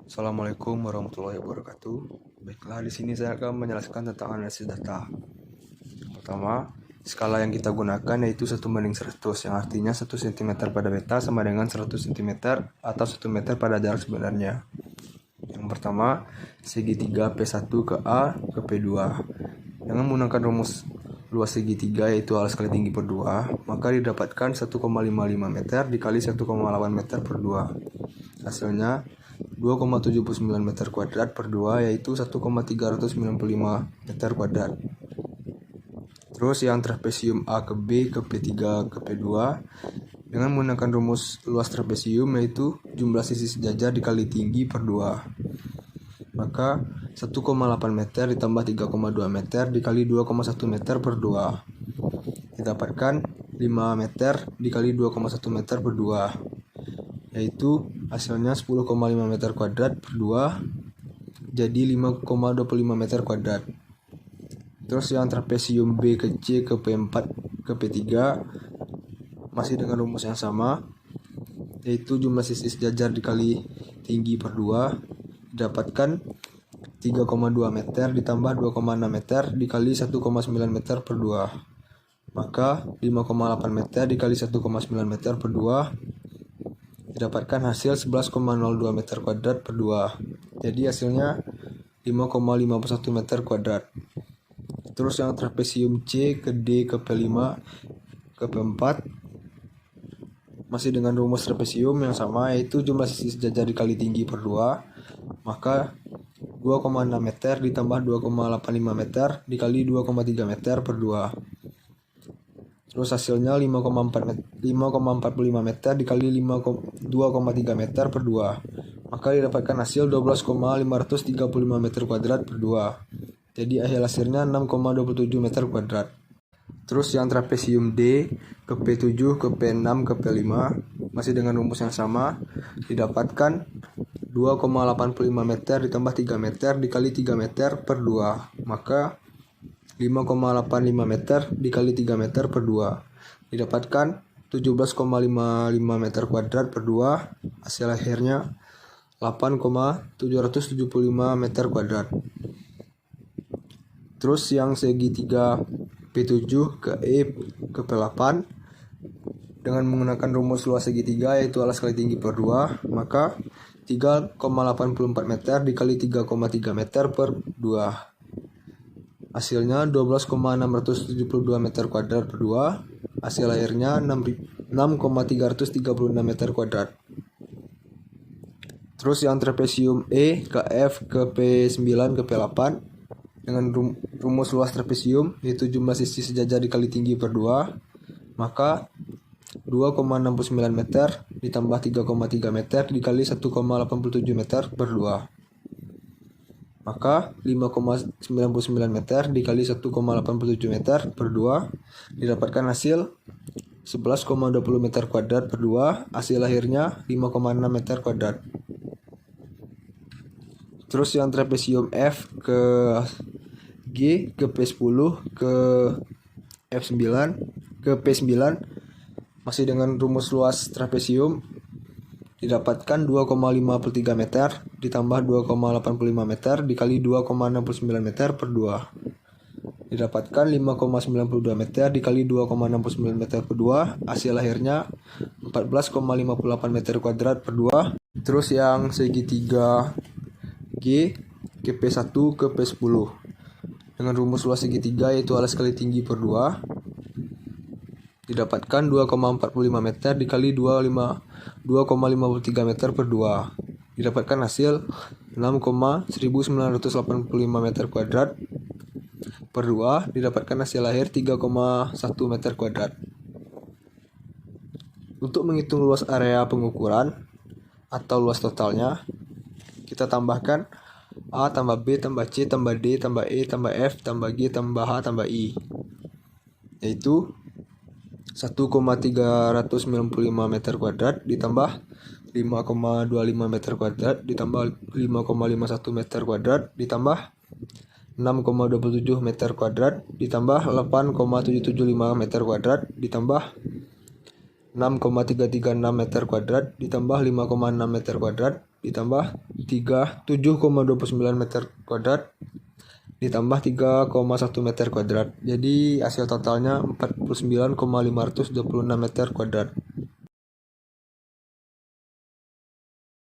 Assalamualaikum warahmatullahi wabarakatuh. Baiklah, di sini saya akan menjelaskan tentang analisis data. Pertama, skala yang kita gunakan yaitu 1:100, yang artinya 1 cm pada beta sama dengan 100 cm atau 1 meter pada jarak sebenarnya. Yang pertama, segitiga P1 ke A ke P2. Dengan menggunakan rumus luas segitiga yaitu alas kali tinggi per 2, maka didapatkan 1,55 meter dikali 1,8 meter per 2. Hasilnya 2,79 meter kuadrat per 2, yaitu 1,395 meter kuadrat. Terus yang trapesium A ke B ke P3 ke P2 dengan menggunakan rumus luas trapesium yaitu jumlah sisi sejajar dikali tinggi per 2. Maka 1,8 meter ditambah 3,2 meter dikali 2,1 meter per 2. Didapatkan 5 meter dikali 2,1 meter per 2, yaitu hasilnya 10,5 meter kuadrat per 2, jadi 5,25 meter kuadrat. Terus yang trapesium B ke C ke P4 ke P3 masih dengan rumus yang sama, yaitu jumlah sisi sejajar dikali tinggi per 2, didapatkan 3,2 meter ditambah 2,6 meter dikali 1,9 meter per 2. Maka 5,8 meter dikali 1,9 meter per 2 didapatkan hasil 11,02 meter kuadrat per 2. Jadi hasilnya 5,51 meter kuadrat. Terus yang trapesium C ke D ke P5 ke P4 masih dengan rumus trapesium yang sama, yaitu jumlah sisi sejajar dikali tinggi per 2. Maka 2,6 meter ditambah 2,85 meter dikali 2,3 meter per 2. Terus hasilnya 5,45 meter dikali 2,3 meter per 2. Maka didapatkan hasil 12,535 meter kuadrat per 2. Jadi hasilnya 6,27 meter kuadrat. Terus yang trapesium D ke P7 ke P6 ke P5 masih dengan rumus yang sama, didapatkan 2,85 meter ditambah 3 meter dikali 3 meter per 2. Maka 5,85 meter dikali 3 meter per 2 didapatkan 17,55 meter kuadrat per 2. Hasil akhirnya 8,775 meter kuadrat. Terus yang segitiga P7 ke E ke P8 dengan menggunakan rumus luas segitiga yaitu alas kali tinggi per 2, maka 3,84 meter dikali 3,3 meter per 2. Hasilnya 12,672 meter kuadrat per 2. Hasil akhirnya 6,336 meter kuadrat. Terus yang trapesium E ke F ke P9 ke P8 dengan rumus luas trapesium yaitu jumlah sisi sejajar dikali tinggi per 2, maka 2,69 meter ditambah 3,3 meter dikali 1,87 meter per 2. Maka 5,99 meter dikali 1,87 meter per 2 didapatkan hasil 11,20 meter kuadrat per 2. Hasil akhirnya 5,6 meter kuadrat. Terus yang trapesium F ke G ke P10 ke F9 ke P9 masih dengan rumus luas trapesium didapatkan 2,53 meter ditambah 2,85 meter dikali 2,69 meter per 2 didapatkan 5,92 meter dikali 2,69 meter per 2. Hasil akhirnya 14,58 meter kuadrat per 2. Terus yang segitiga G ke P1 ke P10 dengan rumus luas segitiga yaitu alas kali tinggi per 2 didapatkan 2,45 meter dikali 2,53 meter per 2. Didapatkan hasil 6,1985 meter kuadrat per 2. Didapatkan hasil akhir 3,1 meter kuadrat. Untuk menghitung luas area pengukuran atau luas totalnya, kita tambahkan A tambah B tambah C tambah D tambah E tambah F tambah G tambah H tambah I, yaitu 1,395 meter kuadrat ditambah 5,25 meter kuadrat ditambah 5,51 meter kuadrat ditambah 6,27 meter kuadrat ditambah 8,775 meter kuadrat ditambah 6,336 meter kuadrat ditambah 5,6 meter kuadrat ditambah 7,29 meter kuadrat ditambah 3,1 meter kuadrat. Jadi hasil totalnya 49,526 meter kuadrat.